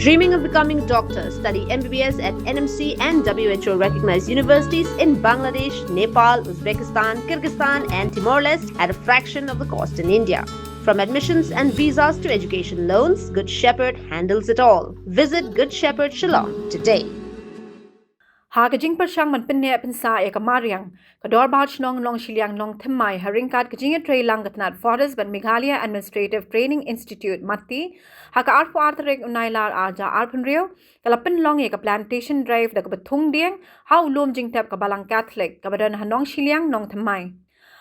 Dreaming of becoming a doctor? Study MBBS at NMC and WHO recognized universities in Bangladesh, Nepal, Uzbekistan, Kyrgyzstan and Timor-Leste at a fraction of the cost in India. From admissions and visas to education loans, Good Shepherd handles it all. Visit Good Shepherd Shillong today. Hagajing persyang man penne pensa e kamariang kador bach Nongshilliang Nongthymmai haringkat kajing tray lang katnat forest ban Meghalaya Administrative Training Institute mati haka arfu artrek unailar aja arpunrio kalapen long e ka plantation drive da ka Thung Dieng ha ulum Jingtep ka Balang Catholic ka badan Nongshilliang Nongthymmai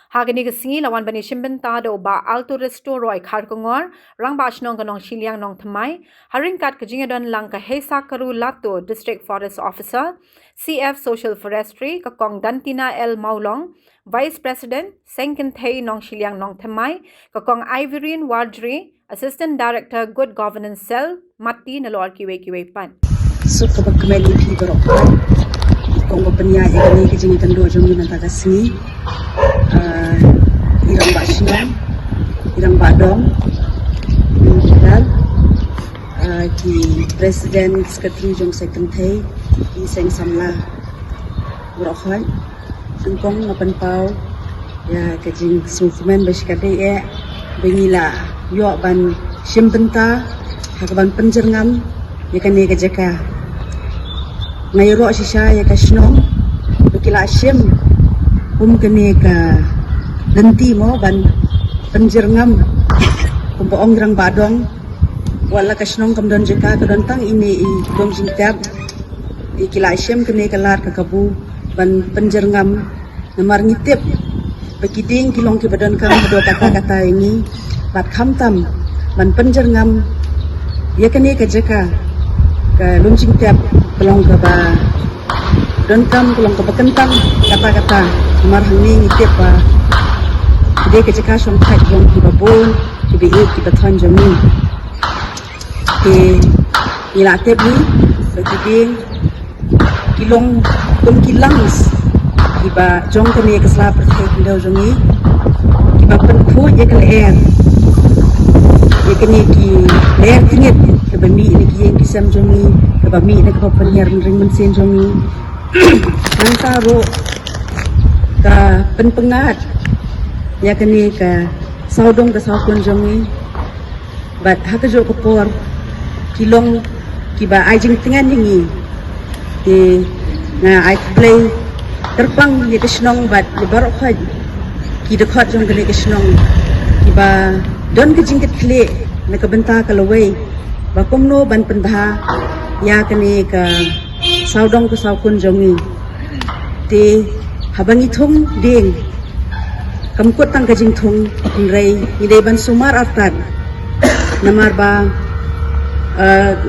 Hagani ka singi lawan bani shimbenta do ba alto resto roy kharkongor rang bach ka Nongshilliang Nongthymmai haringkat kajing don lang ka hesa karu lato district forest officer CF Social Forestry kakong Dantina L. Maulong, Vice President Sengkentei Nongshilliang Nongthymmai, kakong Iverian Wardry, Assistant Director Good Governance Cell, Mati Nalor Kiwe Pan. So kapag kumali fiber ako, kung kapanyaya kami kajing itang dojong yun ang tagasini, irang ba siya, irang ba dong, ki President Secretary Jong Sengkentei, ki Seng Samla, Burokhan, Angkong Mapanpau, ya kajing movement bersikadai bengila, yo ban shimbenta, hakaban penjerngam, ya kane kajaka, ngayro sisa ya kasnong, bekila shim, kane ka lenti mo ban penjerngam, kumpoong rang badong. Wala kasnong kamdon jika kadantang ini dong Jingtep ikila syem kene kalar kakabu ban penjerngam namar ngitip bekiding kilong kibadan kam dua kata-kata ini bat khamtam ban penjerngam ya kene ka jaka ka dong Jingtep pelong ka ba don kam pelong ka bekentang kata-kata namar hangni ngitip ba de ka jaka som khat jong kibabon kibi kibathon jami ke ilatep ni begiding kilong kilangs iba jong kene kesla pertek ndo jongi iba penku je keleer ye kene ki leer tingit ke bami ni ki yang kisam jongi ke bami ni ke penyer ring mensen jongi nang taro ka penpengat ya kene ka saudong ka saukun jongi bat hakajo kopor kilong kiba ajing tengan ini di na I play terbang ye kesnong bat le barok khaj ki dekhot jong kene kesnong kiba don ke jingket kle na ka benta ka lawai ba komno ban pendha ya kene ka saudong ko saukun jongi te habangi thung ding kamkot tang ka jing thung rei ni ban sumar artan namar ba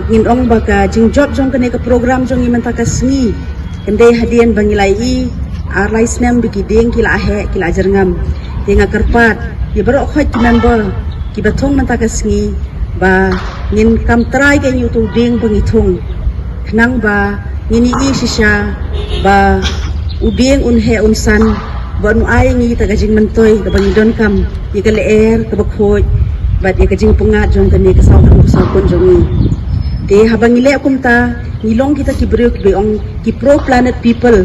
ngin ong baka jing job jong kene ka program jong imanta ka sni kende hadian bangilai arlai snem bigiding kila ahe kila ajarngam tinga karpat ye baro khoj member ki bathong manta ka sni ba ngin kam trai ke yutu ding bangithung khnang ba ngini sisa ba uding unhe unsan ba nu ai ngi ta gajing mentoy ka bangidon kam ye ka leer ka bakhoj bat ye kajing pungat jong kene ka saukon jongi te habang ile akumta nilong kita kibreu kibeong ki pro planet people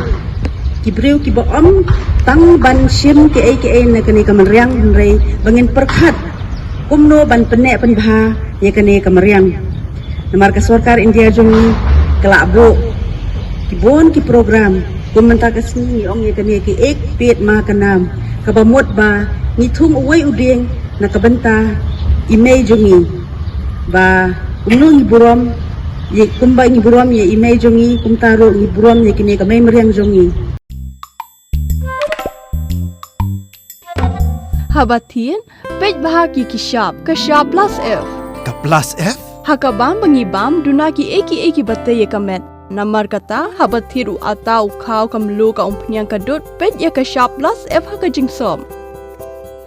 kibreu kibaom tang ban sim ke ai na kene ka manriang henrei bangin perkhat kumno ban pene panbha ye kene ka mariang namar ka sarkar India jongi kelabo kibon ki program kumenta ka sini ong ye kene ki ek pet ma kanam ka bamot ba ni thum uwai udeng na kabenta imay jongi ba umno ni burom ye kumba ni burom ye imay jongi kumtaro ni burom ye kini kamay meriang jongi habatin pej bahagi kishap kashap plus f ka plus f hakabam bangibam dunaki eki batte ye kamet namar kata habathiru atau khau kamlu ka umpnyang kadut pej ye kashap plus f hakajingsom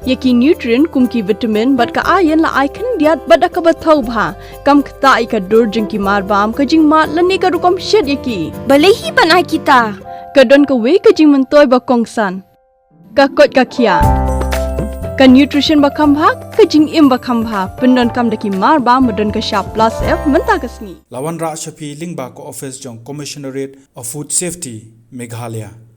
Yaki nutrient kumki vitamin bat ka ayan la icon diat bada ka bathau bha kam khta ka dur jingki marbam ka jing mat lani ka rukom shed yaki balehi banai kita ka don ka we ka jing mentoy ba kongsan ka kot ka khia Kan nutrition bakam bhak, ka jing im bakam bha, pendon kam daki mar ba modon ka sharp plus F mentah kasni. Lawan Ra Shafi Lingba ko office jong Commissionerate of Food Safety Meghalaya.